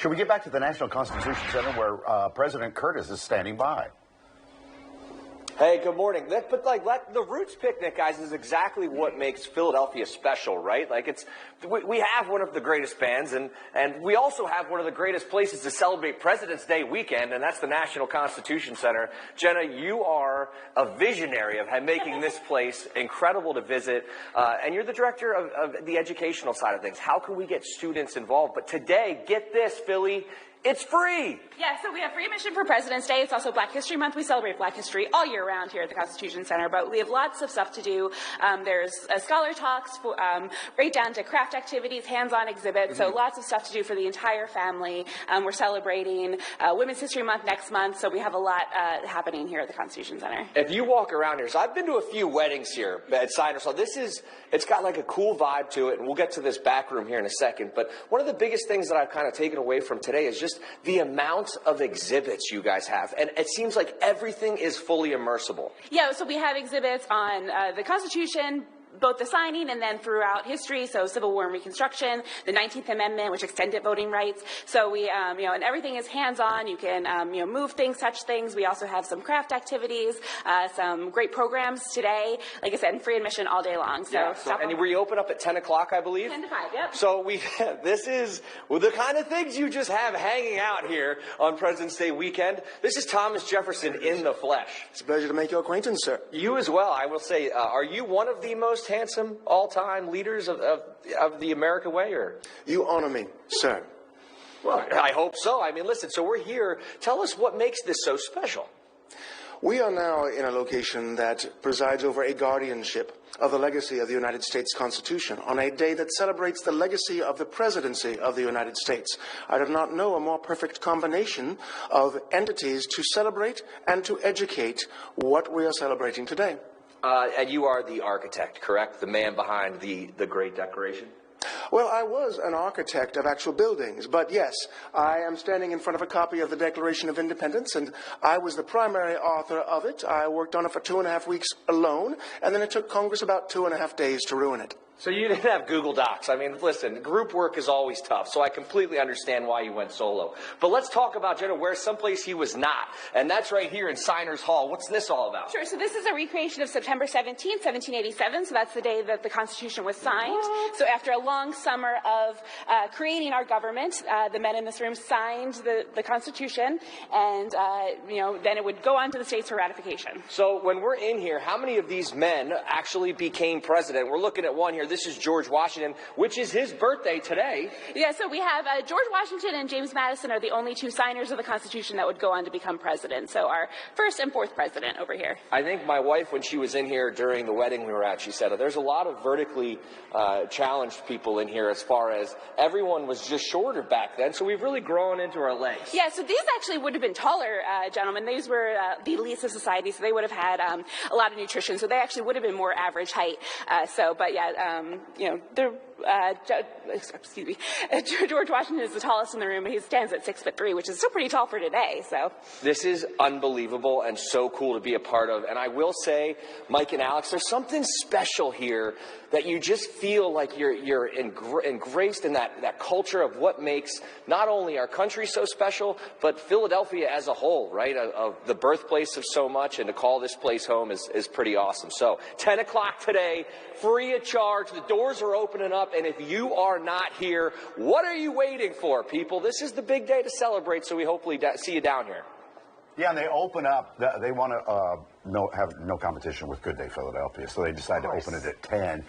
Should we get back to the National Constitution Center where President Curtis is standing by? Hey, good morning. The Roots Picnic, guys, is exactly what makes Philadelphia special, right? We have one of the greatest bands, and we also have one of the greatest places to celebrate President's Day weekend, and that's the National Constitution Center. Jenna, you are a visionary of making this place incredible to visit, and you're the director of the educational side of things. How can we get students involved? But today, get this, Philly, it's free! Yeah, so we have free admission for President's Day. It's also Black History Month. We celebrate Black history all year round here at the Constitution Center, but we have lots of stuff to do. There's scholar talks, right down to craft activities, hands-on exhibits, so lots of stuff to do for the entire family. We're celebrating Women's History Month next month, so we have a lot happening here at the Constitution Center. If you walk around here, so I've been to a few weddings here at Siders Hall. It's got like a cool vibe to it, and we'll get to this back room here in a second, but one of the biggest things that I've kind of taken away from today is just the amount of exhibits you guys have. And it seems like everything is fully immersible. Yeah, so we have exhibits on the Constitution, both the signing and then throughout history, so Civil War and Reconstruction, the 19th Amendment, which extended voting rights. So we, and everything is hands-on. You can, move things, touch things. We also have some craft activities, some great programs today. Like I said, free admission all day long. And we open up at 10 o'clock, I believe? 10 to 5, yep. So this is the kind of things you just have hanging out here on President's Day weekend. This is Thomas Jefferson in the flesh. It's a pleasure to make your acquaintance, sir. You as well, I will say. Are you one of the most handsome all-time leaders of the American way, or? You honor me, sir. Well, I hope so. I mean, listen, so we're here. Tell us what makes this so special. We are now in a location that presides over a guardianship of the legacy of the United States Constitution on a day that celebrates the legacy of the presidency of the United States. I do not know a more perfect combination of entities to celebrate and to educate what we are celebrating today. And you are the architect, correct? The man behind the Great Declaration? Well, I was an architect of actual buildings, but yes, I am standing in front of a copy of the Declaration of Independence, and I was the primary author of it. I worked on it for 2.5 weeks alone, and then it took Congress about 2.5 days to ruin it. So you didn't have Google Docs. I mean, listen, group work is always tough, so I completely understand why you went solo. But let's talk about, Jenna, where someplace he was not, and that's right here in Signers Hall. What's this all about? Sure, so this is a recreation of September 17th, 1787, so that's the day that the Constitution was signed. So after a long summer of creating our government, the men in this room signed the Constitution, and, then it would go on to the states for ratification. So when we're in here, how many of these men actually became president? We're looking at one here. This is George Washington, which is his birthday today. Yeah, so we have George Washington and James Madison are the only two signers of the Constitution that would go on to become president. So our first and fourth president over here. I think my wife, when she was in here during the wedding we were at, she said there's a lot of vertically challenged people in here as far as everyone was just shorter back then. So we've really grown into our legs. Yeah, so these actually would have been taller gentlemen. These were the elites of society, so they would have had a lot of nutrition. So they actually would have been more average height. George Washington is the tallest in the room, and he stands at 6'3", which is still pretty tall for today. So this is unbelievable and so cool to be a part of. And I will say, Mike and Alex, there's something special here that you just feel like you're engraced in that culture of what makes not only our country so special, but Philadelphia as a whole, right? Of the birthplace of so much, and to call this place home is pretty awesome. So 10 o'clock today, free of charge. The doors are opening up. And if you are not here, what are you waiting for, people? This is the big day to celebrate, so we hopefully see you down here. Yeah, and they open up. They want to have no competition with Good Day Philadelphia, so they decide to open it at 10.